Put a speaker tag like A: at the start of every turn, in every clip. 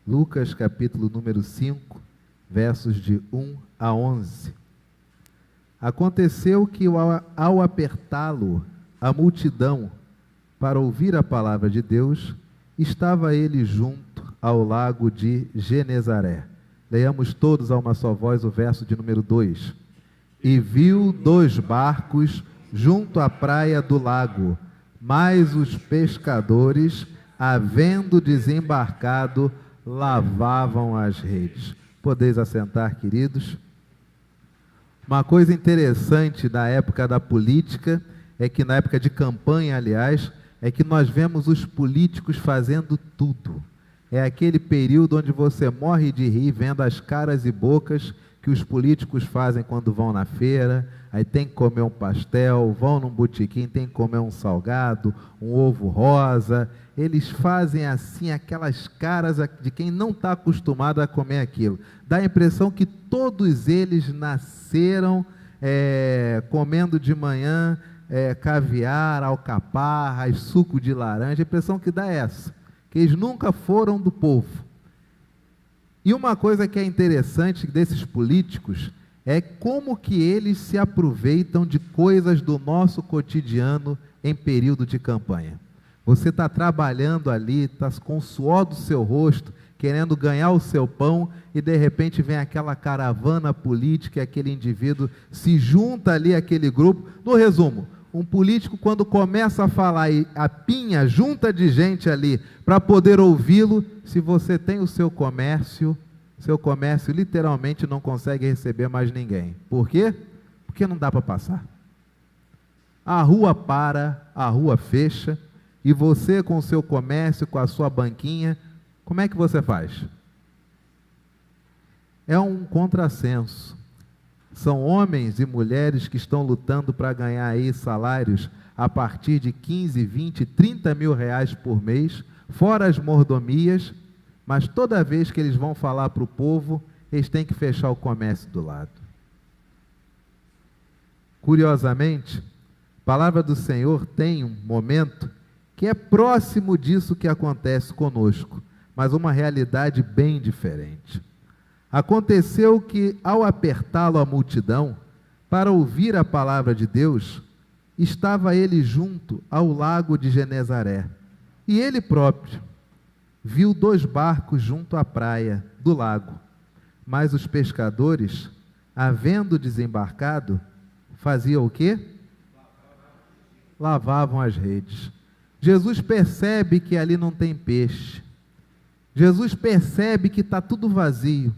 A: Lucas capítulo número 5, versos de 1 a 11. Aconteceu que ao apertá-lo a multidão para ouvir a palavra de Deus, estava ele junto ao lago de Genezaré. Leiamos todos a uma só voz o verso de número 2. E viu 2 barcos junto à praia do lago, mas os pescadores, havendo desembarcado, lavavam as redes. Podeis assentar, queridos. Uma coisa interessante da época da política é que, na época de campanha, aliás, é que nós vemos os políticos fazendo tudo. É aquele período onde você morre de rir vendo as caras e bocas que os políticos fazem quando vão na feira. Aí tem que comer um pastel, vão num botequim, tem que comer um salgado, um ovo rosa. Eles fazem assim aquelas caras de quem não está acostumado a comer aquilo. Dá a impressão que todos eles nasceram comendo de manhã caviar, alcaparras, suco de laranja. A impressão que dá é essa, que eles nunca foram do povo. E uma coisa que é interessante desses políticos é como que eles se aproveitam de coisas do nosso cotidiano em período de campanha. Você está trabalhando ali, está com o suor do seu rosto, querendo ganhar o seu pão, e de repente vem aquela caravana política, e aquele indivíduo se junta ali àquele grupo. No resumo, um político, quando começa a falar e apinha, junta de gente ali para poder ouvi-lo, se você tem o seu comércio literalmente não consegue receber mais ninguém. Por quê? Porque não dá para passar. A rua para, a rua fecha, e você com o seu comércio, com a sua banquinha, como é que você faz? É um contrassenso. São homens e mulheres que estão lutando para ganhar aí salários a partir de 15, 20, 30 mil reais por mês, fora as mordomias, mas toda vez que eles vão falar para o povo, eles têm que fechar o comércio do lado. Curiosamente, a palavra do Senhor tem um momento que é próximo disso que acontece conosco, mas uma realidade bem diferente. Aconteceu que, ao apertá-lo a multidão, para ouvir a palavra de Deus, estava ele junto ao lago de Genezaré. E ele próprio viu 2 barcos junto à praia do lago, mas os pescadores, havendo desembarcado, faziam o quê? Lavavam as redes. Jesus percebe que ali não tem peixe. Jesus percebe que está tudo vazio.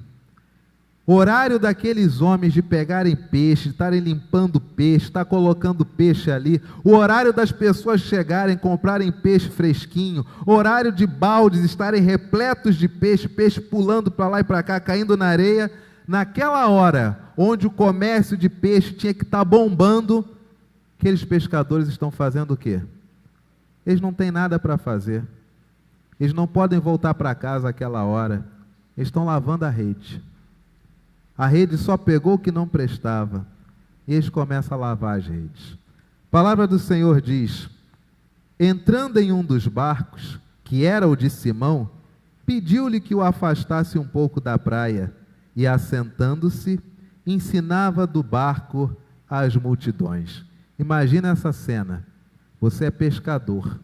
A: O horário daqueles homens de pegarem peixe, de estarem limpando peixe, estar colocando peixe ali, o horário das pessoas chegarem, comprarem peixe fresquinho, o horário de baldes estarem repletos de peixe, peixe pulando para lá e para cá, caindo na areia, naquela hora onde o comércio de peixe tinha que estar bombando, aqueles pescadores estão fazendo o quê? Eles não têm nada para fazer, eles não podem voltar para casa àquela hora, eles estão lavando a rede. A rede só pegou o que não prestava, e eles começam a lavar as redes. A palavra do Senhor diz: entrando em um dos barcos, que era o de Simão, pediu-lhe que o afastasse um pouco da praia, e assentando-se, ensinava do barco às multidões. Imagina essa cena, você é pescador,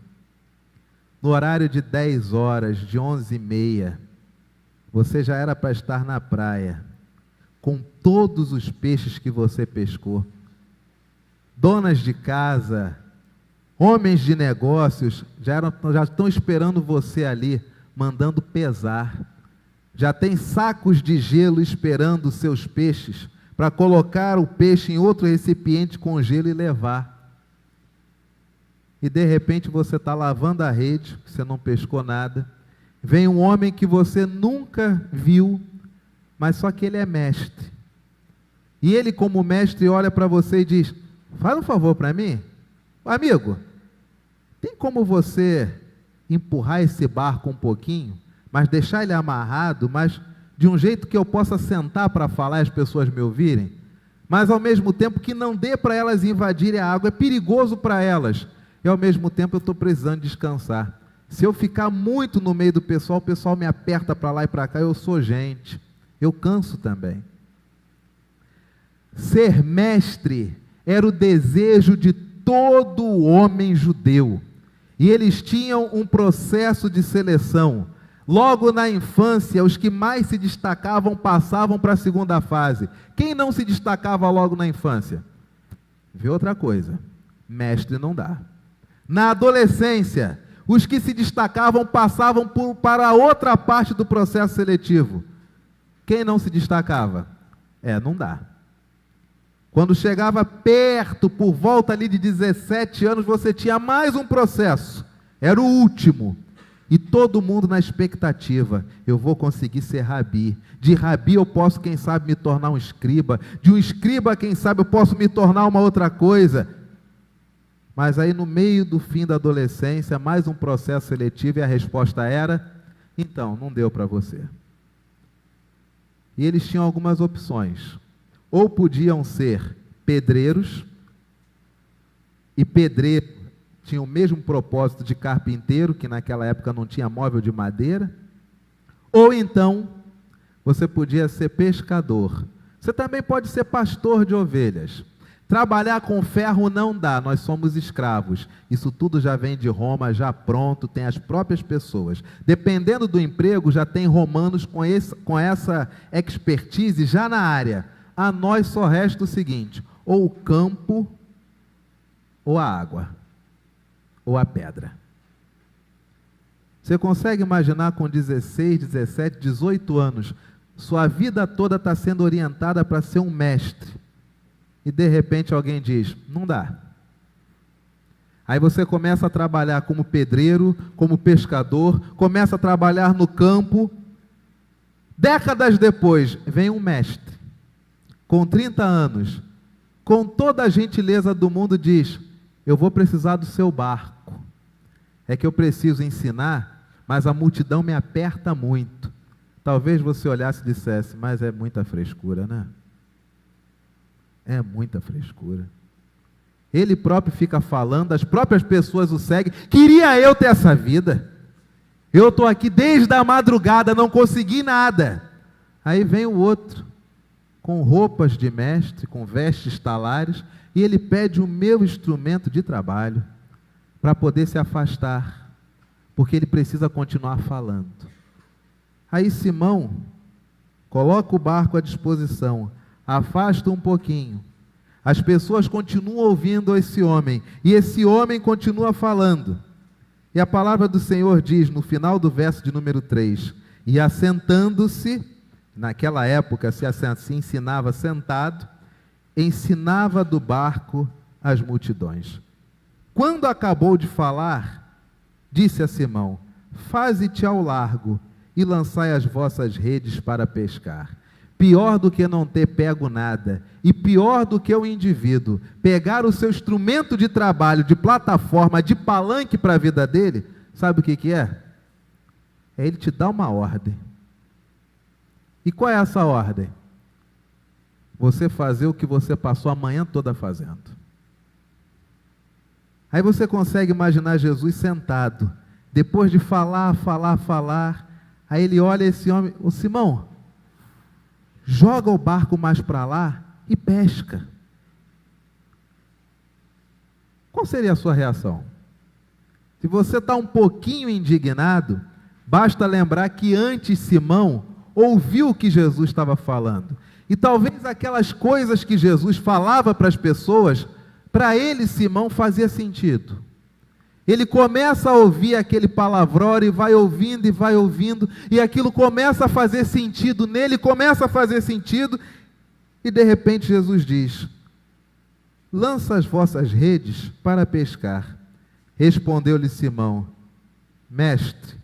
A: no horário de 10 horas, de 11h30, você já era para estar na praia, com todos os peixes que você pescou. Donas de casa, homens de negócios, já estão esperando você ali, mandando pesar. Já tem sacos de gelo esperando os seus peixes, para colocar o peixe em outro recipiente com gelo e levar. E de repente você está lavando a rede, você não pescou nada, vem um homem que você nunca viu, mas só que ele é mestre. E ele, como mestre, olha para você e diz: faz um favor para mim, amigo, tem como você empurrar esse barco um pouquinho, mas deixar ele amarrado, mas de um jeito que eu possa sentar para falar e as pessoas me ouvirem, mas ao mesmo tempo que não dê para elas invadirem a água, é perigoso para elas, e ao mesmo tempo eu estou precisando descansar. Se eu ficar muito no meio do pessoal, o pessoal me aperta para lá e para cá, eu sou gente. Eu canso também. Ser mestre era o desejo de todo homem judeu. E eles tinham um processo de seleção. Logo na infância, os que mais se destacavam passavam para a segunda fase. Quem não se destacava logo na infância? Vê outra coisa. Mestre não dá. Na adolescência, os que se destacavam passavam para a outra parte do processo seletivo. Quem não se destacava? Não dá. Quando chegava perto, por volta ali de 17 anos, você tinha mais um processo. Era o último. E todo mundo na expectativa, eu vou conseguir ser rabi. De rabi eu posso, quem sabe, me tornar um escriba. De um escriba, quem sabe, eu posso me tornar uma outra coisa. Mas aí no meio do fim da adolescência, mais um processo seletivo e a resposta era, então, não deu para você. E eles tinham algumas opções. Ou podiam ser pedreiros, e pedreiro tinha o mesmo propósito de carpinteiro, que naquela época não tinha móvel de madeira, ou então você podia ser pescador. Você também pode ser pastor de ovelhas. Trabalhar com ferro não dá, nós somos escravos. Isso tudo já vem de Roma, já pronto, tem as próprias pessoas. Dependendo do emprego, já tem romanos com essa expertise já na área. A nós só resta o seguinte, ou o campo, ou a água, ou a pedra. Você consegue imaginar com 16, 17, 18 anos, sua vida toda está sendo orientada para ser um mestre, e de repente alguém diz, não dá. Aí você começa a trabalhar como pedreiro, como pescador, começa a trabalhar no campo. Décadas depois, vem um mestre, com 30 anos, com toda a gentileza do mundo, diz, eu vou precisar do seu barco. É que eu preciso ensinar, mas a multidão me aperta muito. Talvez você olhasse e dissesse, mas é muita frescura, né? É muita frescura. Ele próprio fica falando, as próprias pessoas o seguem. Queria eu ter essa vida. Eu estou aqui desde a madrugada, não consegui nada. Aí vem o outro, com roupas de mestre, com vestes talares, e ele pede o meu instrumento de trabalho, para poder se afastar, porque ele precisa continuar falando. Aí Simão coloca o barco à disposição, afasta um pouquinho, as pessoas continuam ouvindo esse homem, e esse homem continua falando, e a palavra do Senhor diz, no final do verso de número 3, e assentando-se, naquela época se ensinava sentado, ensinava do barco as multidões. Quando acabou de falar, disse a Simão, faze-te ao largo e lançai as vossas redes para pescar. Pior do que não ter pego nada, e pior do que o indivíduo pegar o seu instrumento de trabalho, de plataforma, de palanque para a vida dele, sabe o que é? É ele te dar uma ordem. E qual é essa ordem? Você fazer o que você passou a manhã toda fazendo. Aí você consegue imaginar Jesus sentado, depois de falar, aí ele olha esse homem, ô Simão, joga o barco mais para lá e pesca. Qual seria a sua reação? Se você está um pouquinho indignado, basta lembrar que antes Simão ouviu o que Jesus estava falando. E talvez aquelas coisas que Jesus falava para as pessoas, para ele, Simão, fazia sentido. Ele começa a ouvir aquele palavrão e vai ouvindo, e aquilo começa a fazer sentido nele, começa a fazer sentido, e de repente Jesus diz, lança as vossas redes para pescar. Respondeu-lhe Simão, mestre,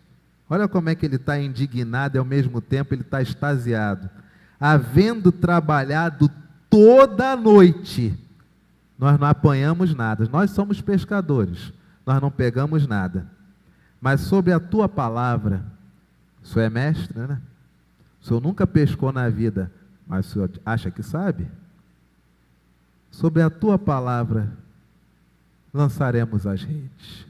A: olha como é que ele está indignado e ao mesmo tempo ele está extasiado. Havendo trabalhado toda a noite, nós não apanhamos nada, nós somos pescadores, nós não pegamos nada, mas sobre a tua palavra, o senhor é mestre, né? O senhor nunca pescou na vida, mas o senhor acha que sabe? Sobre a tua palavra, lançaremos as redes.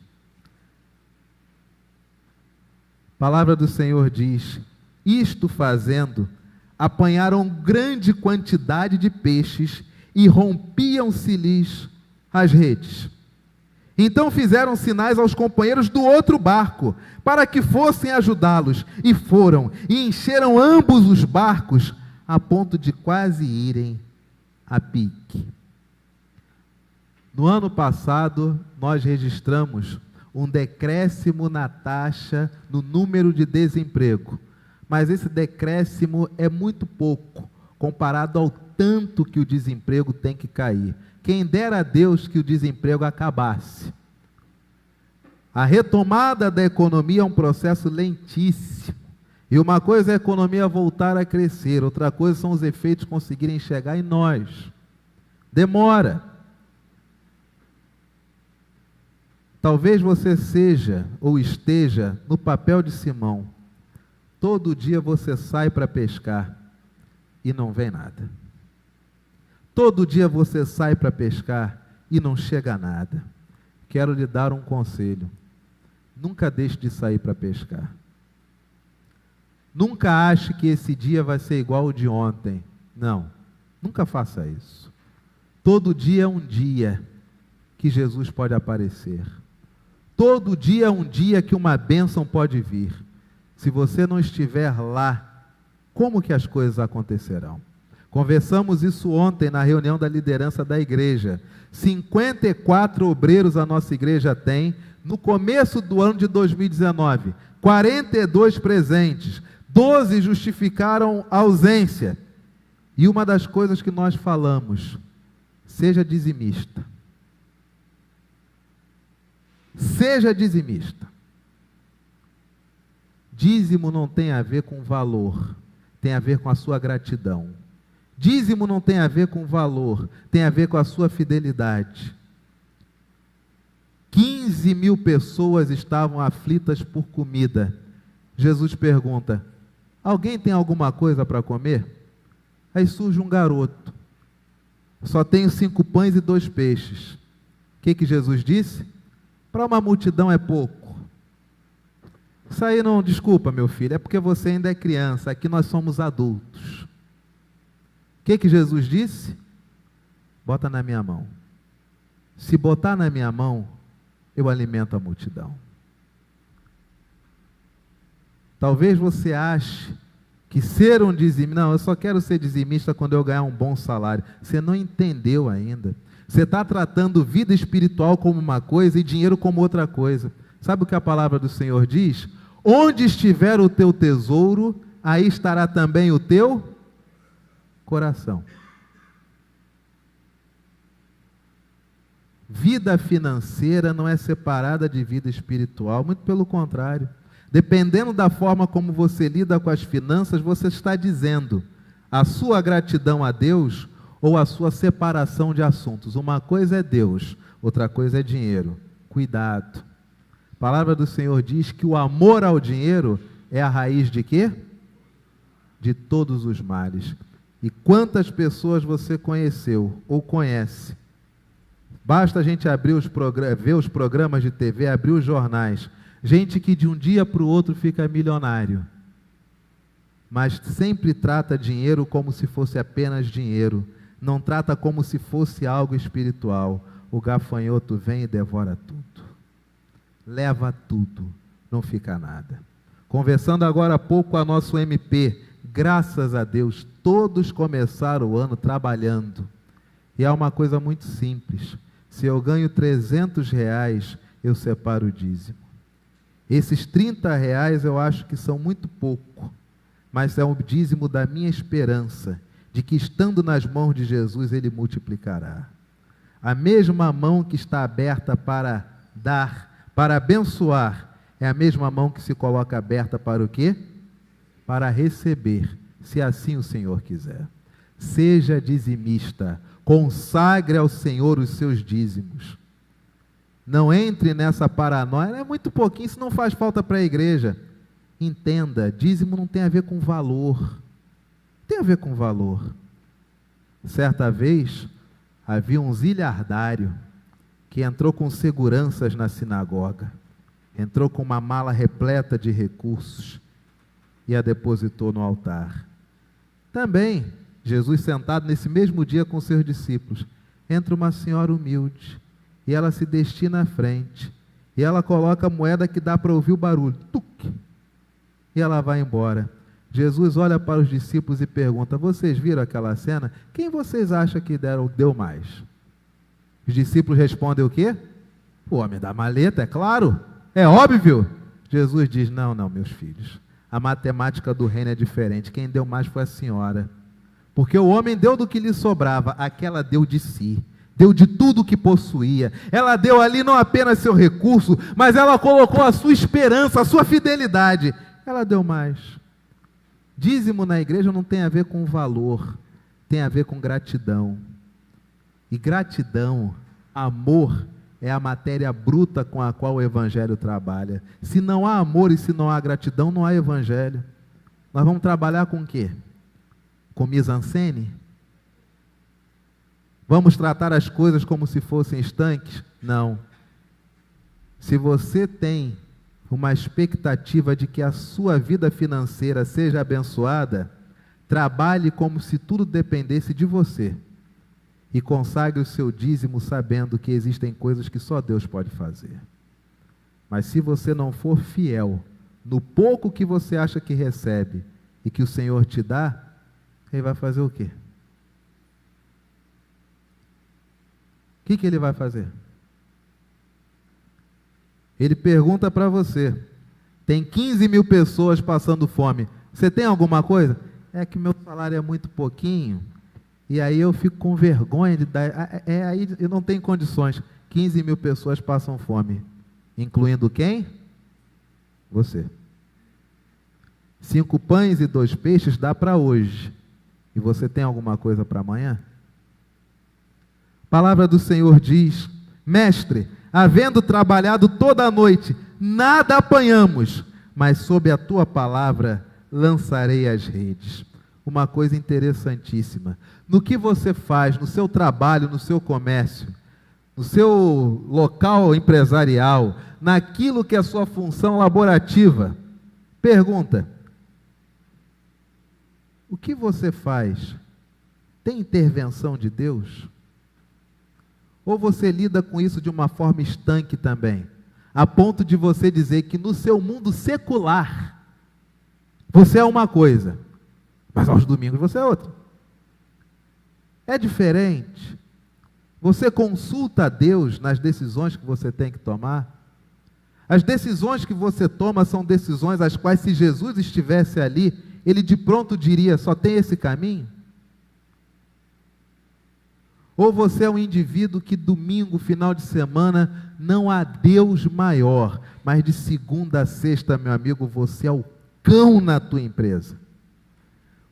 A: palavra do Senhor diz: isto fazendo, apanharam grande quantidade de peixes e rompiam-se-lhes as redes. Então fizeram sinais aos companheiros do outro barco, para que fossem ajudá-los, e foram, e encheram ambos os barcos, a ponto de quase irem a pique. No ano passado, nós registramos um decréscimo na taxa, no número de desemprego, mas esse decréscimo é muito pouco, comparado ao tanto que o desemprego tem que cair. Quem dera a Deus que o desemprego acabasse. A retomada da economia é um processo lentíssimo. E uma coisa é a economia voltar a crescer, outra coisa são os efeitos conseguirem chegar em nós. Demora. Talvez você seja ou esteja no papel de Simão. Todo dia você sai para pescar e não vem nada. Todo dia você sai para pescar e não chega a nada. Quero lhe dar um conselho. Nunca deixe de sair para pescar. Nunca ache que esse dia vai ser igual ao de ontem. Não, nunca faça isso. Todo dia é um dia que Jesus pode aparecer. Todo dia é um dia que uma bênção pode vir. Se você não estiver lá, como que as coisas acontecerão? Conversamos isso ontem na reunião da liderança da igreja. 54 obreiros a nossa igreja tem. No começo do ano de 2019, 42 presentes, 12 justificaram a ausência. E uma das coisas que nós falamos: seja dizimista. Seja dizimista. Dízimo não tem a ver com valor, tem a ver com a sua gratidão. Dízimo não tem a ver com valor, tem a ver com a sua fidelidade. 15 mil pessoas estavam aflitas por comida. Jesus pergunta: alguém tem alguma coisa para comer? Aí surge um garoto: só tenho 5 pães e 2 peixes. O que Jesus disse? Para uma multidão é pouco. Isso aí não, desculpa meu filho, é porque você ainda é criança, aqui nós somos adultos. O que Jesus disse? Bota na minha mão. Se botar na minha mão, eu alimento a multidão. Talvez você ache que ser um dizimista, não, eu só quero ser dizimista quando eu ganhar um bom salário. Você não entendeu ainda. Você está tratando vida espiritual como uma coisa e dinheiro como outra coisa. Sabe o que a palavra do Senhor diz? Onde estiver o teu tesouro, aí estará também o teu coração. Vida financeira não é separada de vida espiritual, muito pelo contrário. Dependendo da forma como você lida com as finanças, você está dizendo a sua gratidão a Deus ou a sua separação de assuntos. Uma coisa é Deus, outra coisa é dinheiro. Cuidado. A palavra do Senhor diz que o amor ao dinheiro é a raiz de quê? De todos os males. E quantas pessoas você conheceu ou conhece? Basta a gente abrir ver os programas de TV, abrir os jornais. Gente que de um dia para o outro fica milionário. Mas sempre trata dinheiro como se fosse apenas dinheiro. Não trata como se fosse algo espiritual. O gafanhoto vem e devora tudo. Leva tudo, não fica nada. Conversando agora há pouco com a nosso MP, graças a Deus, todos começaram o ano trabalhando. E é uma coisa muito simples. Se eu ganho R$300, eu separo o dízimo. Esses R$30 eu acho que são muito pouco, mas é o dízimo da minha esperança, de que estando nas mãos de Jesus, Ele multiplicará. A mesma mão que está aberta para dar, para abençoar, é a mesma mão que se coloca aberta para o quê? Para receber, se assim o Senhor quiser. Seja dizimista, consagre ao Senhor os seus dízimos. Não entre nessa paranoia, é muito pouquinho, isso não faz falta para a igreja. Entenda, dízimo não tem a ver com valor. Tem a ver com valor. Certa vez, havia um zilhardário que entrou com seguranças na sinagoga. entrou com uma mala repleta de recursos e a depositou no altar. Também, Jesus sentado nesse mesmo dia com seus discípulos, entra uma senhora humilde e ela se destina à frente e ela coloca a moeda que dá para ouvir o barulho, tuc, e ela vai embora. Jesus olha para os discípulos e pergunta: vocês viram aquela cena? Quem vocês acham que deu mais? Os discípulos respondem o quê? O homem da maleta, é claro, é óbvio. Jesus diz: não, meus filhos, a matemática do reino é diferente, quem deu mais foi a senhora, porque o homem deu do que lhe sobrava, aquela deu de si, deu de tudo que possuía, ela deu ali não apenas seu recurso, mas ela colocou a sua esperança, a sua fidelidade, ela deu mais. Dízimo na igreja não tem a ver com valor, tem a ver com gratidão. E gratidão, amor, é a matéria bruta com a qual o evangelho trabalha. Se não há amor e se não há gratidão, não há evangelho. Nós vamos trabalhar com o quê? Com mise-en-scène? Vamos tratar as coisas como se fossem estanques? Não. Se você tem uma expectativa de que a sua vida financeira seja abençoada, trabalhe como se tudo dependesse de você e consagre o seu dízimo sabendo que existem coisas que só Deus pode fazer. Mas se você não for fiel no pouco que você acha que recebe e que o Senhor te dá, Ele vai fazer o quê? O que Ele vai fazer? Ele pergunta para você: tem 15 mil pessoas passando fome, você tem alguma coisa? É que meu salário é muito pouquinho, e aí eu fico com vergonha de dar, aí eu não tenho condições. 15 mil pessoas passam fome, incluindo quem? Você. 5 pães e 2 peixes dá para hoje, e você tem alguma coisa para amanhã? A palavra do Senhor diz: mestre, havendo trabalhado toda a noite, nada apanhamos, mas sob a tua palavra lançarei as redes. Uma coisa interessantíssima: no que você faz, no seu trabalho, no seu comércio, no seu local empresarial, naquilo que é a sua função laborativa, pergunta: o que você faz tem intervenção de Deus? Ou você lida com isso de uma forma estanque também, a ponto de você dizer que no seu mundo secular você é uma coisa, mas aos domingos você é outra? É diferente. Você consulta a Deus nas decisões que você tem que tomar? As decisões que você toma são decisões às quais, se Jesus estivesse ali, Ele de pronto diria: só tem esse caminho? Ou você é um indivíduo que domingo, final de semana, não há Deus maior, mas de segunda a sexta, meu amigo, você é o cão na tua empresa.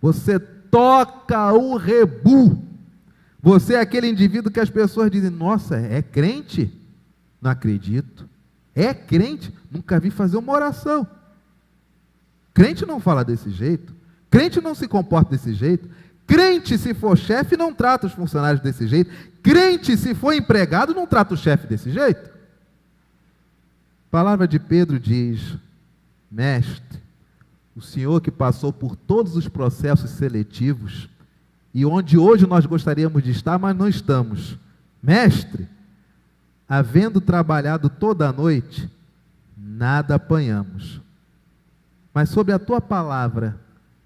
A: Você toca o rebu. Você é aquele indivíduo que as pessoas dizem: nossa, é crente? Não acredito. É crente? Nunca vi fazer uma oração. Crente não fala desse jeito. Crente não se comporta desse jeito. Crente, se for chefe, não trata os funcionários desse jeito. Crente, se for empregado, não trata o chefe desse jeito. A palavra de Pedro diz: mestre, o senhor que passou por todos os processos seletivos, e onde hoje nós gostaríamos de estar, mas não estamos. Mestre, havendo trabalhado toda a noite, nada apanhamos. Mas sobre a tua palavra,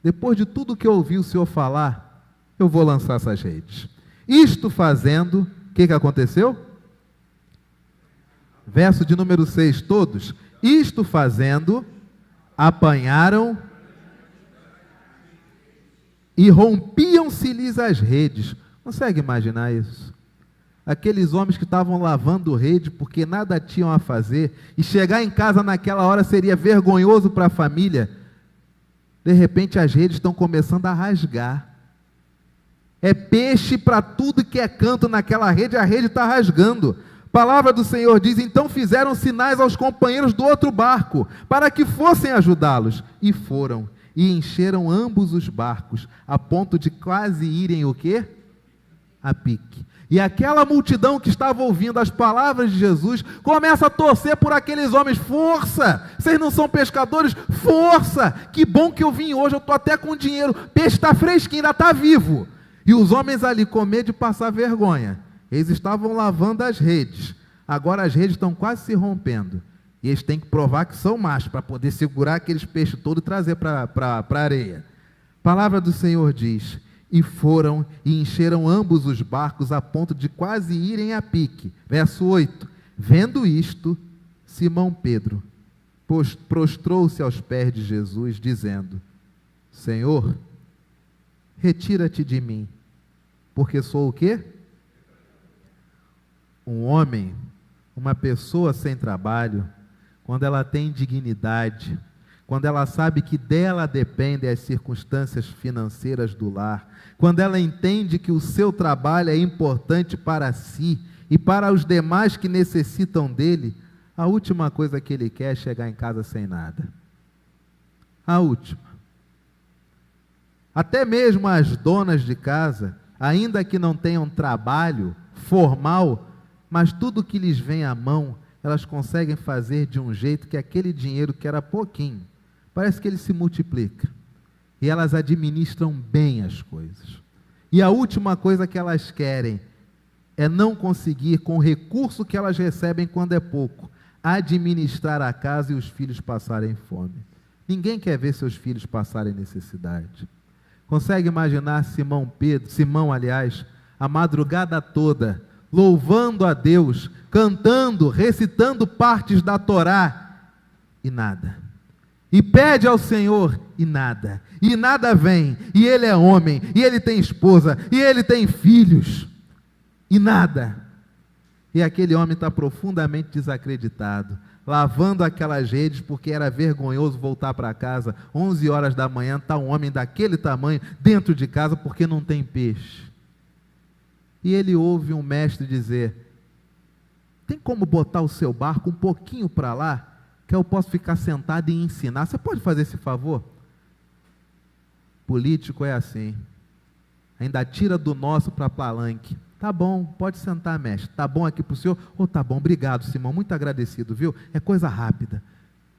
A: depois de tudo que eu ouvi o Senhor falar, eu vou lançar essas redes. Isto fazendo, o que aconteceu? Verso de número 6, todos. Isto fazendo, apanharam e rompiam-se-lhes as redes. Consegue imaginar isso? Aqueles homens que estavam lavando rede porque nada tinham a fazer, e chegar em casa naquela hora seria vergonhoso para a família. De repente as redes estão começando a rasgar. É peixe para tudo que é canto naquela rede, a rede está rasgando. A palavra do Senhor diz: então fizeram sinais aos companheiros do outro barco, para que fossem ajudá-los. E foram, e encheram ambos os barcos, a ponto de quase irem o quê? a pique. E aquela multidão que estava ouvindo as palavras de Jesus começa a torcer por aqueles homens. Força! Vocês não são pescadores? Força! Que bom que eu vim hoje, eu estou até com dinheiro. Peixe está fresquinho, ainda está vivo. E os homens ali, com medo de passar vergonha, eles estavam lavando as redes. Agora as redes estão quase se rompendo. E eles têm que provar que são machos para poder segurar aqueles peixes todos e trazer para a areia. A palavra do Senhor diz: e foram e encheram ambos os barcos a ponto de quase irem a pique. Verso 8. Vendo isto, Simão Pedro prostrou-se aos pés de Jesus, dizendo: Senhor, retira-te de mim, porque sou o quê? Um homem, uma pessoa sem trabalho, quando ela tem dignidade, quando ela sabe que dela dependem as circunstâncias financeiras do lar, quando ela entende que o seu trabalho é importante para si e para os demais que necessitam dele, a última coisa que ele quer é chegar em casa sem nada. A última. Até mesmo as donas de casa, ainda que não tenham trabalho formal, mas tudo que lhes vem à mão, elas conseguem fazer de um jeito que aquele dinheiro que era pouquinho, parece que ele se multiplica. E elas administram bem as coisas. E a última coisa que elas querem é não conseguir, com o recurso que elas recebem quando é pouco, administrar a casa e os filhos passarem fome. Ninguém quer ver seus filhos passarem necessidade. Consegue imaginar Simão, a madrugada toda, louvando a Deus, cantando, recitando partes da Torá, e nada. E pede ao Senhor, e nada vem, e ele é homem, e ele tem esposa, e ele tem filhos, e nada. E aquele homem está profundamente desacreditado, lavando aquelas redes, porque era vergonhoso voltar para casa, 11 horas da manhã, está um homem daquele tamanho, dentro de casa, porque não tem peixe. E ele ouve um mestre dizer: tem como botar o seu barco um pouquinho para lá, que eu posso ficar sentado e ensinar? Você pode fazer esse favor? Político é assim, ainda tira do nosso para palanque. Tá bom, pode sentar, mestre. Tá bom aqui para o senhor? Tá bom, obrigado, Simão, muito agradecido, viu? É coisa rápida.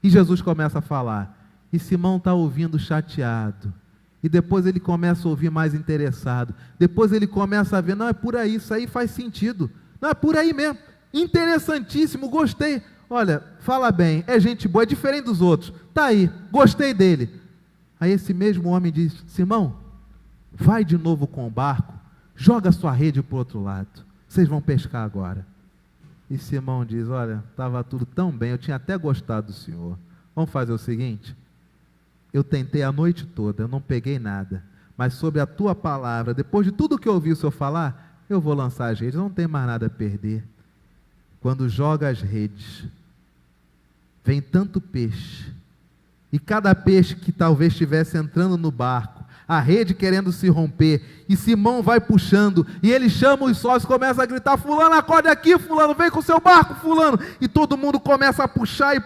A: E Jesus começa a falar, e Simão está ouvindo chateado, e depois ele começa a ouvir mais interessado, depois ele começa a ver, não, é por aí, isso aí faz sentido, não, é por aí mesmo, interessantíssimo, gostei. Olha, fala bem, é gente boa, é diferente dos outros, tá aí, gostei dele. Aí esse mesmo homem diz: Simão, vai de novo com o barco, joga sua rede para o outro lado, vocês vão pescar agora. E Simão diz: olha, estava tudo tão bem, eu tinha até gostado do senhor, vamos fazer o seguinte, eu tentei a noite toda, eu não peguei nada, mas sobre a tua palavra, depois de tudo que eu ouvi o senhor falar, eu vou lançar as redes, não tem mais nada a perder. Quando joga as redes, vem tanto peixe, e cada peixe que talvez estivesse entrando no barco, a rede querendo se romper, e Simão vai puxando, e ele chama os sócios, começa a gritar: fulano, acorde aqui, fulano, vem com o seu barco, fulano, e todo mundo começa a puxar,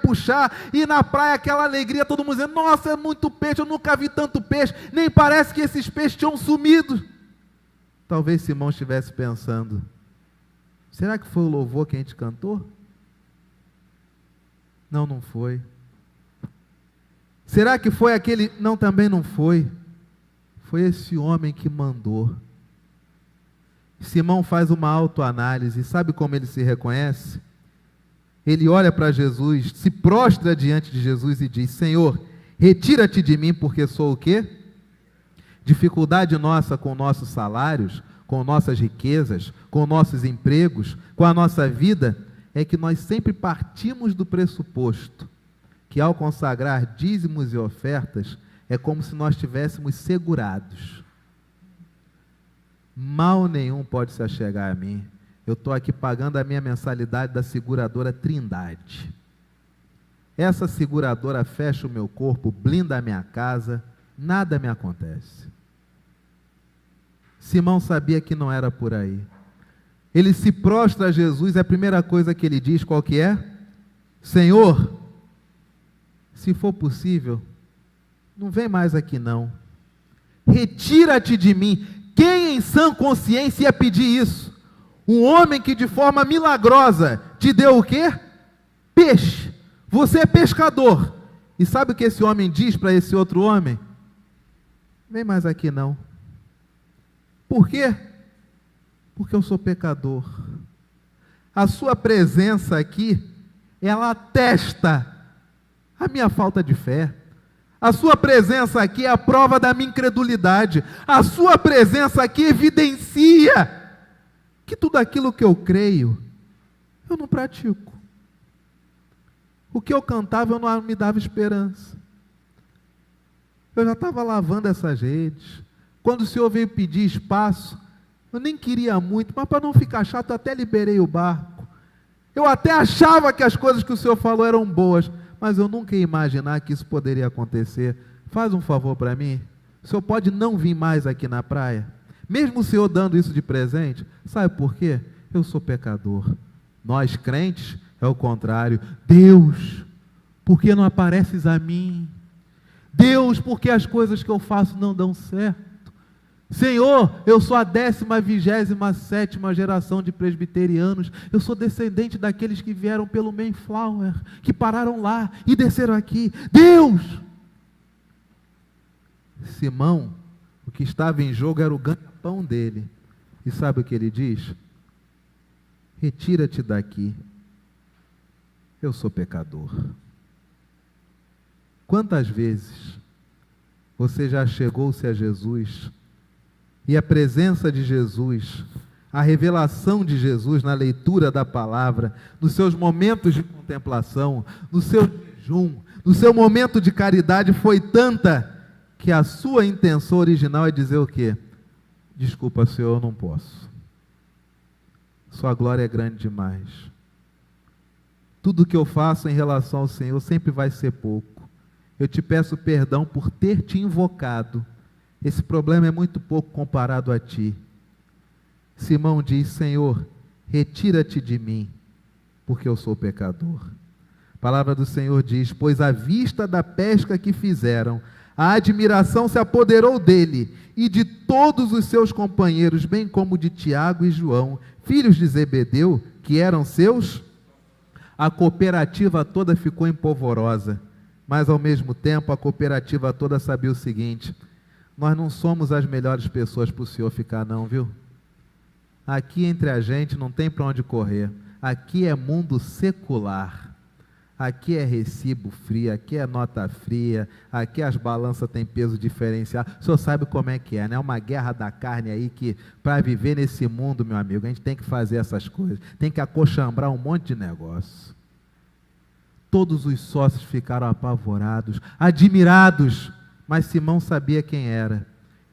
A: e na praia aquela alegria, todo mundo dizendo: nossa, é muito peixe, eu nunca vi tanto peixe, nem parece que esses peixes tinham sumido. Talvez Simão estivesse pensando: será que foi o louvor que a gente cantou? Não, não foi. Será que foi aquele? Não, também não foi. Foi esse homem que mandou. Simão faz uma autoanálise. Sabe como ele se reconhece? Ele olha para Jesus, se prostra diante de Jesus e diz: Senhor, retira-te de mim, porque sou o quê? Dificuldade nossa com nossos salários, com nossas riquezas, com nossos empregos, com a nossa vida, é que nós sempre partimos do pressuposto que ao consagrar dízimos e ofertas, é como se nós estivéssemos segurados. Mal nenhum pode se achegar a mim. Eu estou aqui pagando a minha mensalidade da seguradora Trindade. Essa seguradora fecha o meu corpo, blinda a minha casa, nada me acontece. Simão sabia que não era por aí. Ele se prostra a Jesus, a primeira coisa que ele diz, qual que é? Senhor, se for possível, não vem mais aqui não. Retira-te de mim. Quem em sã consciência ia pedir isso? Um homem que de forma milagrosa te deu o quê? Peixe. Você é pescador. E sabe o que esse homem diz para esse outro homem? Vem mais aqui não. Por quê? Porque eu sou pecador. A sua presença aqui, ela atesta a minha falta de fé. A sua presença aqui é a prova da minha incredulidade. A sua presença aqui evidencia que tudo aquilo que eu creio, eu não pratico. O que eu cantava, eu não me dava esperança. Eu já estava lavando essas redes. Quando o Senhor veio pedir espaço, eu nem queria muito, mas para não ficar chato, eu até liberei o barco. Eu até achava que as coisas que o Senhor falou eram boas, mas eu nunca ia imaginar que isso poderia acontecer. Faz um favor para mim. O Senhor pode não vir mais aqui na praia? Mesmo o Senhor dando isso de presente, sabe por quê? Eu sou pecador. Nós crentes é o contrário. Deus, por que não apareces a mim? Deus, por que as coisas que eu faço não dão certo? Senhor, eu sou a 10ª geração de presbiterianos. Eu sou descendente daqueles que vieram pelo Mayflower, que pararam lá e desceram aqui. Deus! Simão, o que estava em jogo era o ganha-pão dele. E sabe o que ele diz? Retira-te daqui. Eu sou pecador. Quantas vezes você já chegou-se a Jesus e a presença de Jesus, a revelação de Jesus na leitura da palavra, nos seus momentos de contemplação, no seu jejum, no seu momento de caridade foi tanta que a sua intenção original é dizer o quê? Desculpa, Senhor, eu não posso. Sua glória é grande demais. Tudo que eu faço em relação ao Senhor sempre vai ser pouco. Eu te peço perdão por ter te invocado. Esse problema é muito pouco comparado a ti. Simão diz, Senhor, retira-te de mim, porque eu sou pecador. A palavra do Senhor diz, pois à vista da pesca que fizeram, a admiração se apoderou dele e de todos os seus companheiros, bem como de Tiago e João, filhos de Zebedeu, que eram seus. A cooperativa toda ficou empolvorosa, mas ao mesmo tempo a cooperativa toda sabia o seguinte: nós não somos as melhores pessoas para o Senhor ficar não, viu? Aqui entre a gente não tem para onde correr. Aqui é mundo secular. Aqui é recibo frio, aqui é nota fria, aqui as balanças têm peso diferenciado. O senhor sabe como é que é, né? Uma guerra da carne aí que, para viver nesse mundo, meu amigo, a gente tem que fazer essas coisas. Tem que acochambrar um monte de negócio. Todos os sócios ficaram apavorados, admirados, mas Simão sabia quem era.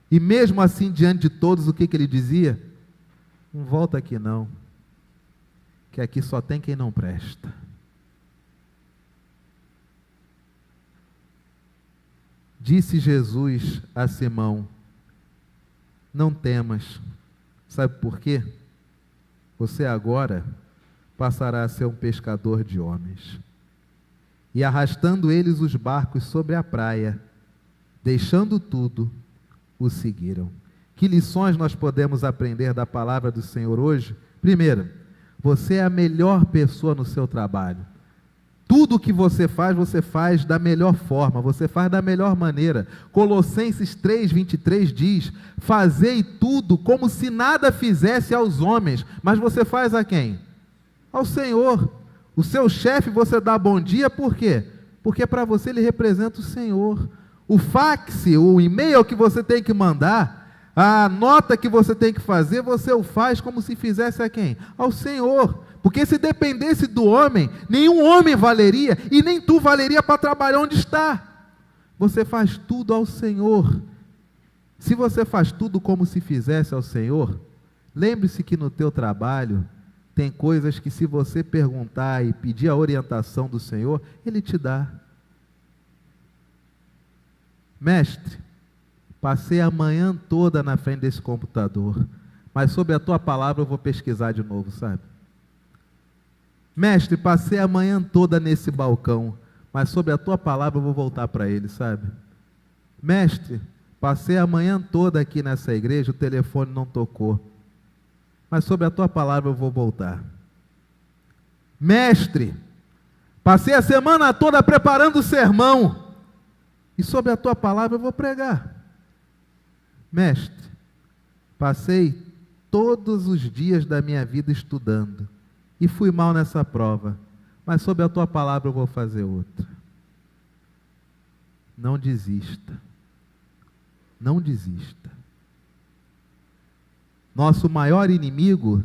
A: E mesmo assim, diante de todos, o que ele dizia? Não volta aqui não, que aqui só tem quem não presta. Disse Jesus a Simão, não temas. Sabe por quê? Você agora passará a ser um pescador de homens. E arrastando eles os barcos sobre a praia, deixando tudo, o seguiram. Que lições nós podemos aprender da palavra do Senhor hoje? Primeiro, você é a melhor pessoa no seu trabalho. Tudo que você faz da melhor forma, você faz da melhor maneira. Colossenses 3:23 diz, fazei tudo como se nada fizesse aos homens, mas você faz a quem? Ao Senhor. O seu chefe você dá bom dia, por quê? Porque para você ele representa o Senhor. O fax, o e-mail que você tem que mandar, a nota que você tem que fazer, você o faz como se fizesse a quem? Ao Senhor. Porque se dependesse do homem, nenhum homem valeria, e nem tu valeria para trabalhar onde está. Você faz tudo ao Senhor. Se você faz tudo como se fizesse ao Senhor, lembre-se que no teu trabalho, tem coisas que se você perguntar e pedir a orientação do Senhor, Ele te dá. Mestre, passei a manhã toda na frente desse computador, mas sobre a tua palavra eu vou pesquisar de novo, sabe? Mestre, passei a manhã toda nesse balcão, mas sobre a tua palavra eu vou voltar para ele, sabe? Mestre, passei a manhã toda aqui nessa igreja, o telefone não tocou. Mas sobre a tua palavra eu vou voltar. Mestre, passei a semana toda preparando o sermão, e sobre a tua palavra eu vou pregar. Mestre, passei todos os dias da minha vida estudando, e fui mal nessa prova, mas sobre a tua palavra eu vou fazer outra. Não desista. Não desista. Nosso maior inimigo,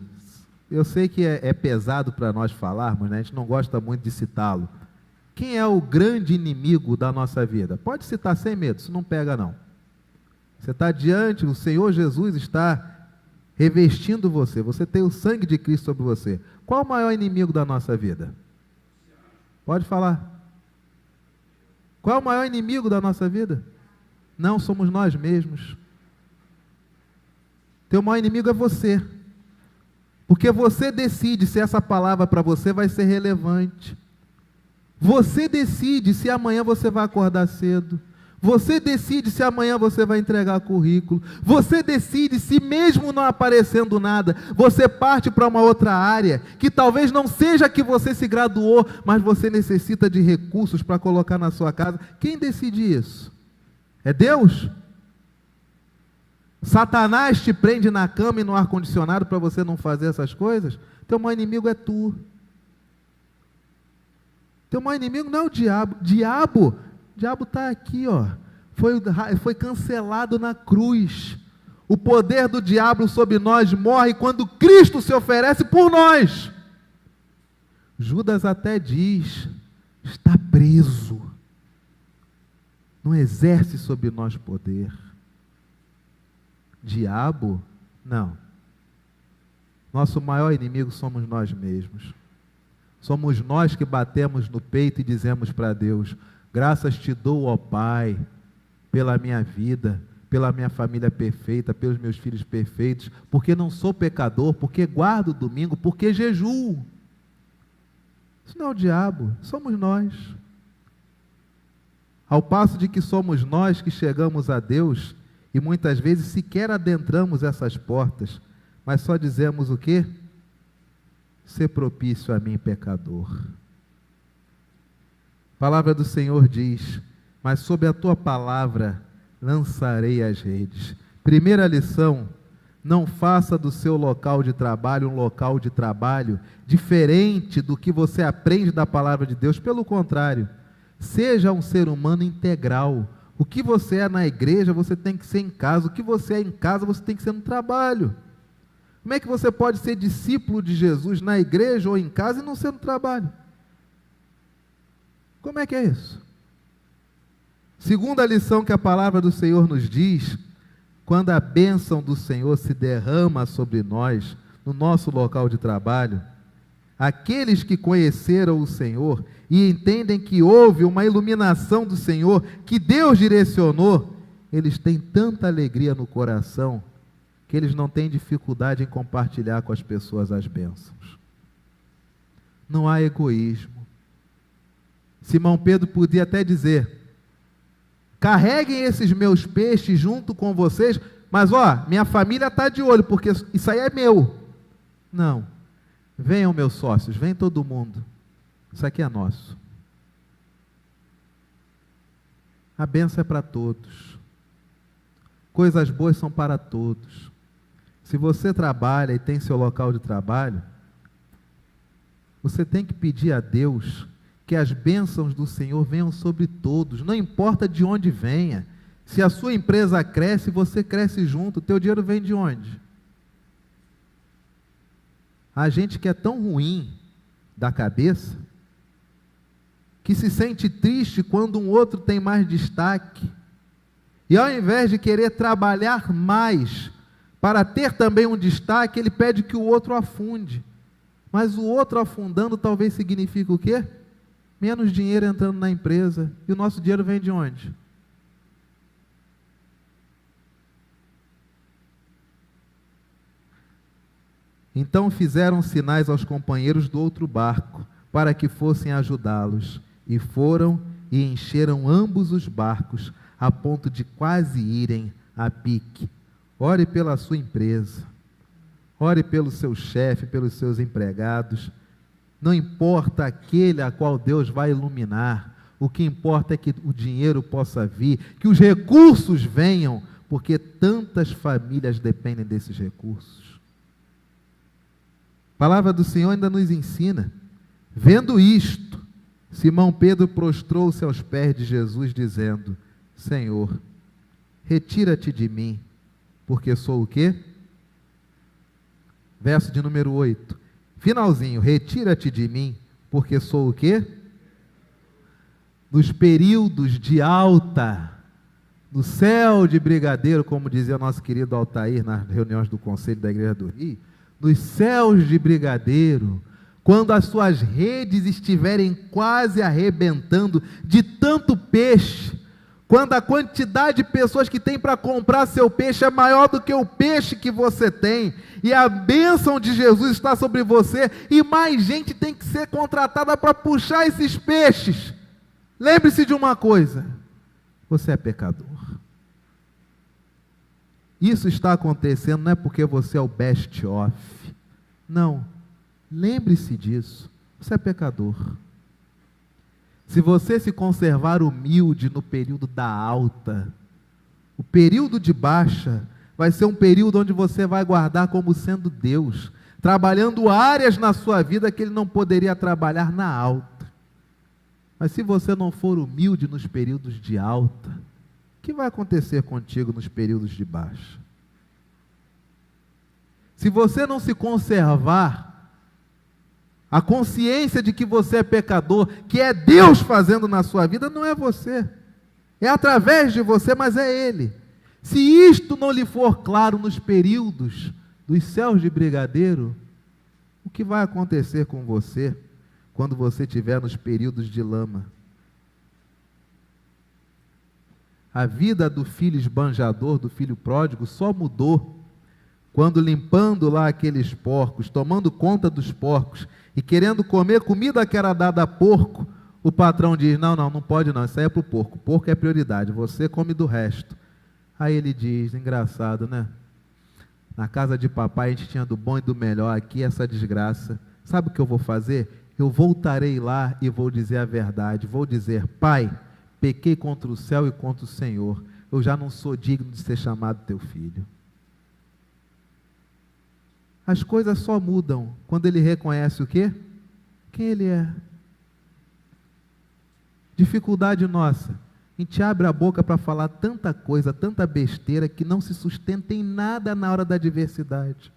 A: eu sei que é pesado para nós falarmos, né? A gente não gosta muito de citá-lo. Quem é o grande inimigo da nossa vida? Pode citar sem medo, isso não pega não. Você está diante, o Senhor Jesus está revestindo você, você tem o sangue de Cristo sobre você. Qual o maior inimigo da nossa vida? Pode falar. Qual é o maior inimigo da nossa vida? Não, somos nós mesmos. Teu maior inimigo é você. Porque você decide se essa palavra para você vai ser relevante. Você decide se amanhã você vai acordar cedo. Você decide se amanhã você vai entregar currículo. Você decide se mesmo não aparecendo nada, você parte para uma outra área, que talvez não seja que você se graduou, mas você necessita de recursos para colocar na sua casa. Quem decide isso? É Deus? Satanás te prende na cama e no ar-condicionado para você não fazer essas coisas? Teu maior inimigo é tu. Teu maior inimigo não é o diabo. O diabo está aqui, ó. Foi cancelado na cruz. O poder do diabo sobre nós morre quando Cristo se oferece por nós. Judas até diz, está preso. Não exerce sobre nós poder. Diabo, não. Nosso maior inimigo somos nós mesmos. Somos nós que batemos no peito e dizemos para Deus, graças te dou, ó Pai, pela minha vida, pela minha família perfeita, pelos meus filhos perfeitos, porque não sou pecador, porque guardo o domingo, porque jejuo. Isso não é o diabo, somos nós. Ao passo de que somos nós que chegamos a Deus, e muitas vezes sequer adentramos essas portas, mas só dizemos o quê? Ser propício a mim, pecador. A palavra do Senhor diz, mas sob a tua palavra lançarei as redes. Primeira lição, não faça do seu local de trabalho um local de trabalho diferente do que você aprende da palavra de Deus. Pelo contrário, seja um ser humano integral. O que você é na igreja, você tem que ser em casa. O que você é em casa, você tem que ser no trabalho. Como é que você pode ser discípulo de Jesus na igreja ou em casa e não ser no trabalho? Como é que é isso? Segunda lição que a palavra do Senhor nos diz, quando a bênção do Senhor se derrama sobre nós, no nosso local de trabalho, aqueles que conheceram o Senhor e entendem que houve uma iluminação do Senhor, que Deus direcionou, eles têm tanta alegria no coração, que eles não têm dificuldade em compartilhar com as pessoas as bênçãos. Não há egoísmo. Simão Pedro podia até dizer, carreguem esses meus peixes junto com vocês, mas ó, minha família está de olho, porque isso aí é meu. Não. Venham meus sócios, vem todo mundo. Isso aqui é nosso. A bênção é para todos. Coisas boas são para todos. Se você trabalha e tem seu local de trabalho, você tem que pedir a Deus que as bênçãos do Senhor venham sobre todos, não importa de onde venha. Se a sua empresa cresce, você cresce junto, o teu dinheiro vem de onde? A gente que é tão ruim da cabeça, que se sente triste quando um outro tem mais destaque, e ao invés de querer trabalhar mais, para ter também um destaque, ele pede que o outro afunde, mas o outro afundando talvez signifique o quê? Menos dinheiro entrando na empresa, e o nosso dinheiro vem de onde? Então fizeram sinais aos companheiros do outro barco, para que fossem ajudá-los, e foram e encheram ambos os barcos, a ponto de quase irem a pique. Ore pela sua empresa, ore pelo seu chefe, pelos seus empregados. Não importa aquele a qual Deus vai iluminar, o que importa é que o dinheiro possa vir, que os recursos venham, porque tantas famílias dependem desses recursos. A palavra do Senhor ainda nos ensina. Vendo isto, Simão Pedro prostrou-se aos pés de Jesus, dizendo: Senhor, retira-te de mim, porque sou o quê? Verso de número 8. Finalzinho, retira-te de mim, porque sou o quê? Nos períodos de alta, no céu de brigadeiro, como dizia nosso querido Altair nas reuniões do Conselho da Igreja do Rio, nos céus de brigadeiro, quando as suas redes estiverem quase arrebentando de tanto peixe, quando a quantidade de pessoas que tem para comprar seu peixe é maior do que o peixe que você tem, e a bênção de Jesus está sobre você, e mais gente tem que ser contratada para puxar esses peixes. Lembre-se de uma coisa: você é pecador. Isso está acontecendo não é porque você é o best of. Não. Lembre-se disso. Você é pecador. Se você se conservar humilde no período da alta, o período de baixa vai ser um período onde você vai guardar como sendo Deus, trabalhando áreas na sua vida que Ele não poderia trabalhar na alta. Mas se você não for humilde nos períodos de alta, o que vai acontecer contigo nos períodos de baixa? Se você não se conservar a consciência de que você é pecador, que é Deus fazendo na sua vida, não é você. É através de você, mas é Ele. Se isto não lhe for claro nos períodos dos céus de brigadeiro, o que vai acontecer com você quando você estiver nos períodos de lama? A vida do filho esbanjador, do filho pródigo, só mudou quando, limpando lá aqueles porcos, tomando conta dos porcos e querendo comer comida que era dada a porco, o patrão diz: não pode não, isso aí é para o porco, porco é prioridade, você come do resto. Aí ele diz: engraçado, né? Na casa de papai a gente tinha do bom e do melhor, aqui essa desgraça. Sabe o que eu vou fazer? Eu voltarei lá e vou dizer a verdade, vou dizer: Pai, pequei contra o céu e contra o Senhor, eu já não sou digno de ser chamado teu filho. As coisas só mudam quando ele reconhece o quê? Quem ele é. Dificuldade nossa, a gente abre a boca para falar tanta coisa, tanta besteira, que não se sustenta em nada na hora da adversidade.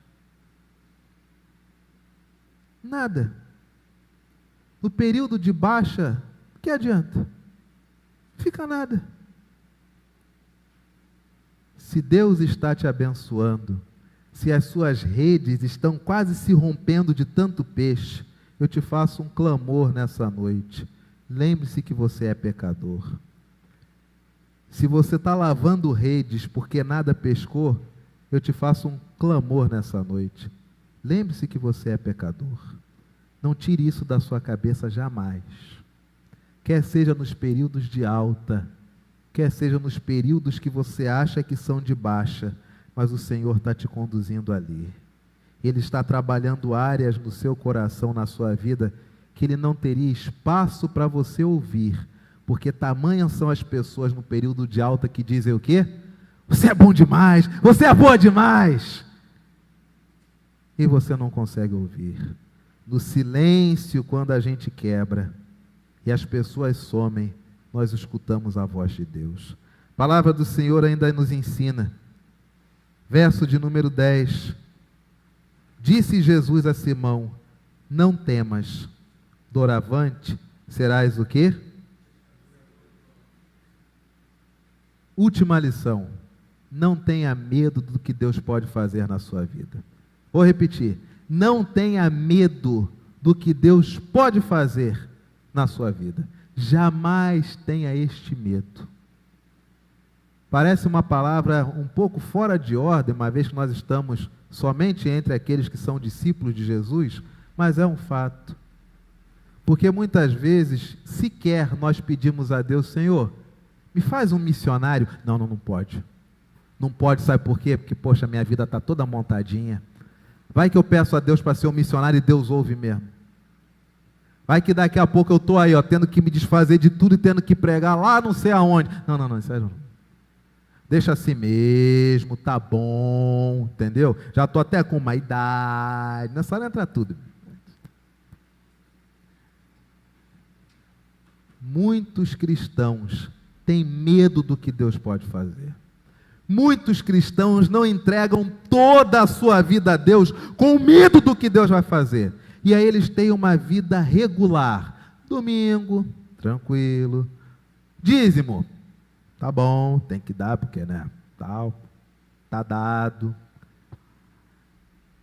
A: Nada. No período de baixa, o que adianta? Fica nada. Se Deus está te abençoando, se as suas redes estão quase se rompendo de tanto peixe, eu te faço um clamor nessa noite. Lembre-se que você é pecador. Se você está lavando redes porque nada pescou, eu te faço um clamor nessa noite. Lembre-se que você é pecador. Não tire isso da sua cabeça jamais. Quer seja nos períodos de alta, quer seja nos períodos que você acha que são de baixa, mas o Senhor está te conduzindo ali. Ele está trabalhando áreas no seu coração, na sua vida, que Ele não teria espaço para você ouvir, porque tamanhas são as pessoas no período de alta que dizem o quê? Você é bom demais, você é boa demais. E você não consegue ouvir. No silêncio, quando a gente quebra e as pessoas somem, nós escutamos a voz de Deus. A palavra do Senhor ainda nos ensina. Verso de número 10. Disse Jesus a Simão: não temas, doravante serás o quê? Última lição: não tenha medo do que Deus pode fazer na sua vida. Vou repetir: não tenha medo do que Deus pode fazer na sua vida. Jamais tenha este medo. Parece uma palavra um pouco fora de ordem, uma vez que nós estamos somente entre aqueles que são discípulos de Jesus, mas é um fato. Porque muitas vezes, sequer nós pedimos a Deus: Senhor, Me faz um missionário. Não, não pode. Não pode, sabe por quê? Porque, poxa, minha vida está toda montadinha. Vai que eu peço a Deus para ser um missionário e Deus ouve mesmo. Vai que daqui a pouco eu estou aí, ó, tendo que me desfazer de tudo e tendo que pregar lá não sei aonde. Não, isso aí não. Deixa assim mesmo, tá bom, entendeu? Já estou até com uma idade, nessa hora entra tudo. Muitos cristãos têm medo do que Deus pode fazer. Muitos cristãos não entregam toda a sua vida a Deus com medo do que Deus vai fazer. E aí eles têm uma vida regular. Domingo, tranquilo. Dízimo, tá bom, tem que dar porque, né, tal, tá dado.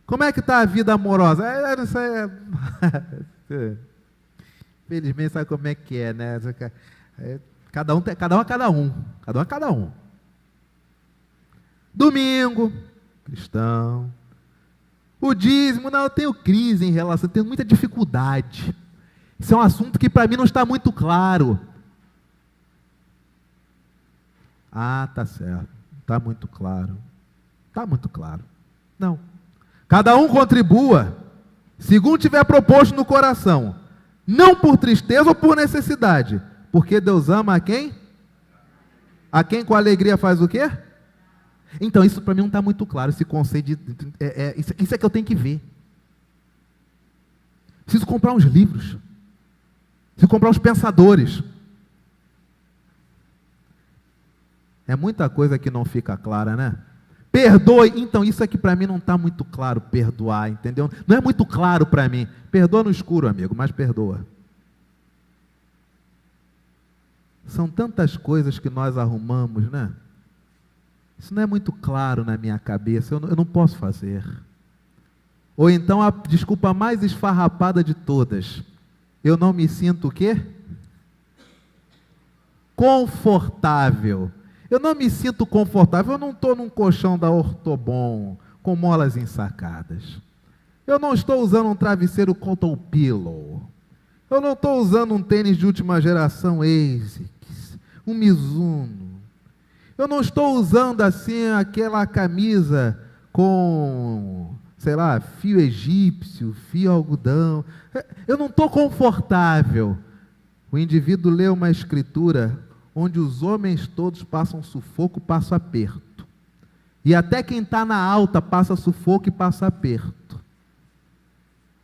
A: Como é que está a vida amorosa? Não sei. Felizmente sabe como é que é, né? Cada um. Domingo, cristão. O dízimo, não, eu tenho crise em relação, eu tenho muita dificuldade. Isso é um assunto que para mim não está muito claro. Ah, tá certo, está muito claro. Está muito claro. Não. Cada um contribua, segundo tiver proposto no coração. Não por tristeza ou por necessidade. Porque Deus ama a quem? A quem com alegria faz o quê? Então, isso para mim não está muito claro, esse conceito isso é que eu tenho que ver. Preciso comprar uns livros. Preciso comprar uns pensadores. É muita coisa que não fica clara, né? Perdoe. Então, isso aqui para mim não está muito claro, perdoar, entendeu? Não é muito claro para mim. Perdoa no escuro, amigo, mas perdoa. São tantas coisas que nós arrumamos, né? Isso não é muito claro na minha cabeça, eu não posso fazer. Ou então a desculpa mais esfarrapada de todas. Eu não me sinto o quê? Confortável. Eu não me sinto confortável, eu não estou num colchão da Ortobon, com molas ensacadas. Eu não estou usando um travesseiro Cotton Pillow. Eu não estou usando um tênis de última geração ASICS, um Mizuno. Eu não estou usando assim aquela camisa com, sei lá, fio egípcio, fio algodão. Eu não estou confortável. O indivíduo lê uma escritura onde os homens todos passam sufoco, passam aperto. E até quem está na alta passa sufoco e passa aperto.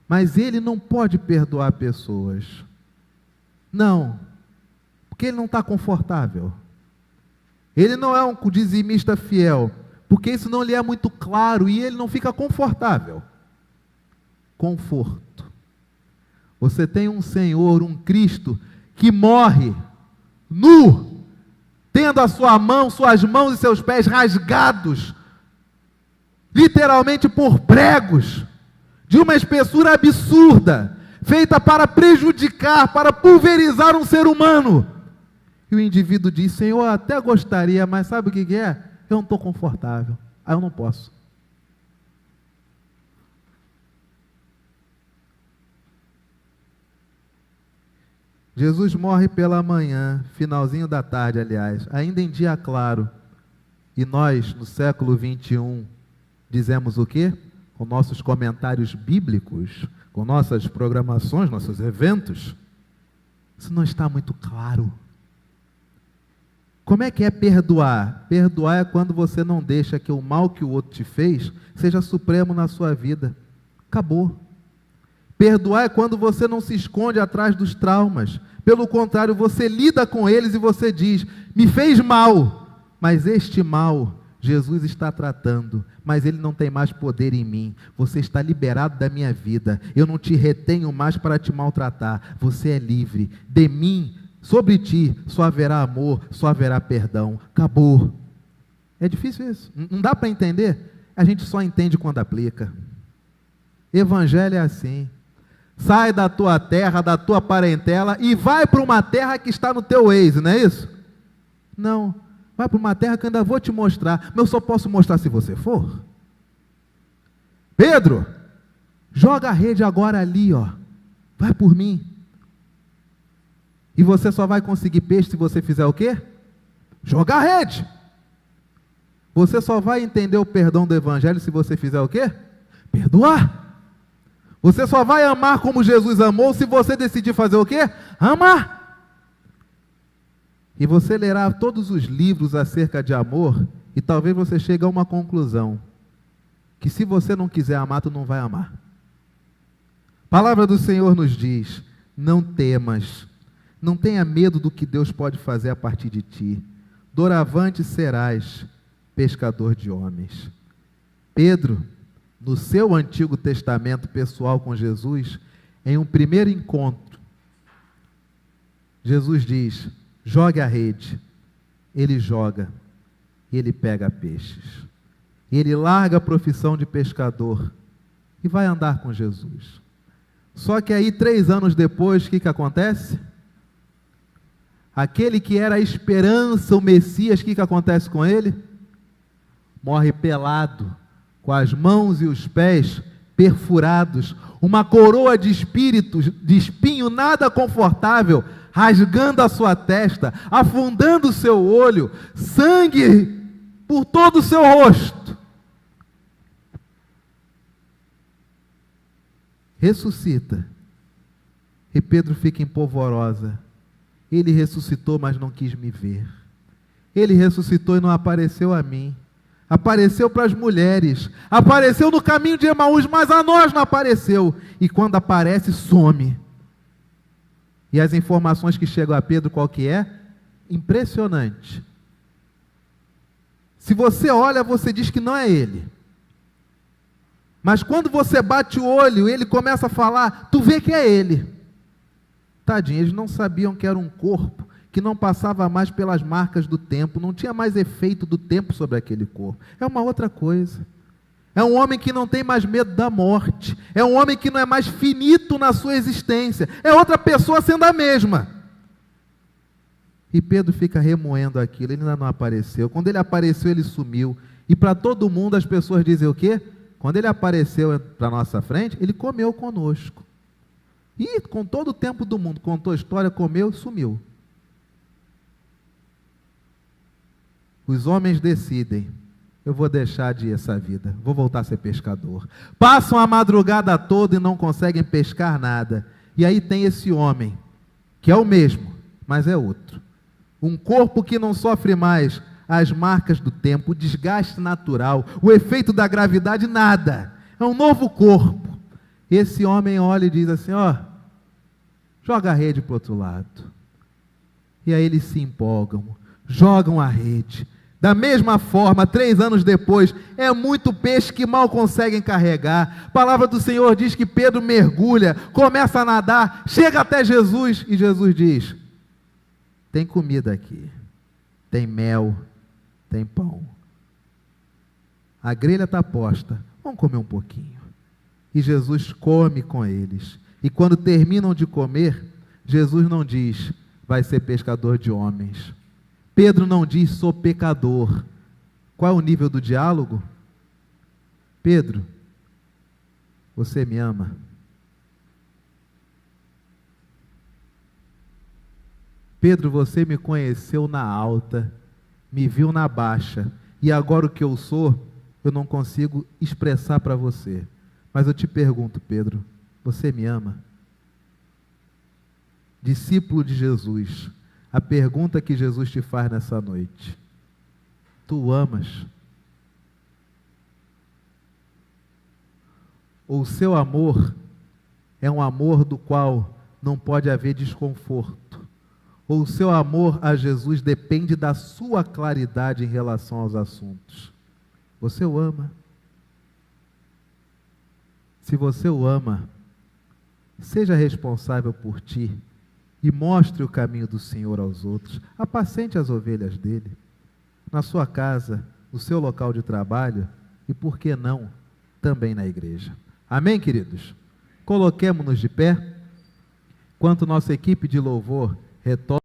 A: Mas ele não pode perdoar pessoas. Não, porque ele não está confortável. Ele não é um dizimista fiel, porque isso não lhe é muito claro e ele não fica confortável. Conforto. Você tem um Senhor, um Cristo, que morre nu, tendo a sua mão, suas mãos e seus pés rasgados, literalmente por pregos, de uma espessura absurda, feita para prejudicar, para pulverizar um ser humano. E o indivíduo diz: Senhor, eu até gostaria, mas sabe o que é? Eu não estou confortável, aí eu não posso. Jesus morre pela manhã, finalzinho da tarde, aliás, ainda em dia claro. E nós, no século 21, dizemos o quê? Com nossos comentários bíblicos, com nossas programações, nossos eventos. Isso não está muito claro. Como é que é perdoar? Perdoar é quando você não deixa que o mal que o outro te fez seja supremo na sua vida. Acabou. Perdoar é quando você não se esconde atrás dos traumas. Pelo contrário, você lida com eles e você diz: me fez mal, mas este mal Jesus está tratando, mas ele não tem mais poder em mim. Você está liberado da minha vida. Eu não te retenho mais para te maltratar. Você é livre. De mim, sobre ti, só haverá amor, só haverá perdão. Acabou. É difícil isso. Não dá para entender? A gente só entende quando aplica. Evangelho é assim. Sai da tua terra, da tua parentela e vai para uma terra que está no teu Waze, não é isso? Não. Vai para uma terra que eu ainda vou te mostrar, mas eu só posso mostrar se você for. Pedro, joga a rede agora ali, ó. Vai por mim. E você só vai conseguir peixe se você fizer o quê? Jogar a rede. Você só vai entender o perdão do Evangelho se você fizer o quê? Perdoar. Você só vai amar como Jesus amou se você decidir fazer o quê? Amar. E você lerá todos os livros acerca de amor e talvez você chegue a uma conclusão. Que se você não quiser amar, tu não vai amar. A palavra do Senhor nos diz, não temas, não tenha medo do que Deus pode fazer a partir de ti. Doravante serás pescador de homens. Pedro, no seu Antigo Testamento pessoal com Jesus, em um primeiro encontro, Jesus diz, jogue a rede. Ele joga, e ele pega peixes. E ele larga a profissão de pescador e vai andar com Jesus. Só que aí, 3 anos depois, o que acontece? Aquele que era a esperança, o Messias, o que acontece com ele? Morre pelado, com as mãos e os pés perfurados, uma coroa de espinho nada confortável, rasgando a sua testa, afundando o seu olho, sangue por todo o seu rosto. Ressuscita. E Pedro fica em polvorosa. Ele ressuscitou, mas não quis me ver. Ele ressuscitou e não apareceu a mim. Apareceu para as mulheres. Apareceu no caminho de Emaús, mas a nós não apareceu. E quando aparece, some. E as informações que chegam a Pedro, qual que é? Impressionante. Se você olha, você diz que não é ele. Mas quando você bate o olho, ele começa a falar, tu vê que é ele. Tadinho, eles não sabiam que era um corpo que não passava mais pelas marcas do tempo, não tinha mais efeito do tempo sobre aquele corpo. É uma outra coisa. É um homem que não tem mais medo da morte. É um homem que não é mais finito na sua existência. É outra pessoa sendo a mesma. E Pedro fica remoendo aquilo, ele ainda não apareceu. Quando ele apareceu, ele sumiu. E para todo mundo as pessoas dizem o quê? Quando ele apareceu para a nossa frente, ele comeu conosco. E com todo o tempo do mundo, contou a história, comeu e sumiu. Os homens decidem, eu vou deixar de ir essa vida, vou voltar a ser pescador. Passam a madrugada toda e não conseguem pescar nada. E aí tem esse homem, que é o mesmo, mas é outro. Um corpo que não sofre mais as marcas do tempo, o desgaste natural, o efeito da gravidade, nada. É um novo corpo. Esse homem olha e diz assim, joga a rede para o outro lado. E aí eles se empolgam, jogam a rede. Da mesma forma, 3 anos depois, é muito peixe que mal conseguem carregar. A palavra do Senhor diz que Pedro mergulha, começa a nadar, chega até Jesus, e Jesus diz, tem comida aqui, tem mel, tem pão. A grelha está posta, vamos comer um pouquinho. E Jesus come com eles. E quando terminam de comer, Jesus não diz, vai ser pescador de homens. Pedro não diz, sou pecador. Qual é o nível do diálogo? Pedro, você me ama? Pedro, você me conheceu na alta, me viu na baixa, e agora o que eu sou, eu não consigo expressar para você. Mas eu te pergunto, Pedro, você me ama? Discípulo de Jesus, a pergunta que Jesus te faz nessa noite, tu amas? Ou o seu amor é um amor do qual não pode haver desconforto? Ou o seu amor a Jesus depende da sua claridade em relação aos assuntos? Você o ama? Se você o ama, seja responsável por ti e mostre o caminho do Senhor aos outros. Apacente as ovelhas dele, na sua casa, no seu local de trabalho e, por que não, também na igreja. Amém, queridos? Coloquemo-nos de pé, enquanto nossa equipe de louvor retorna.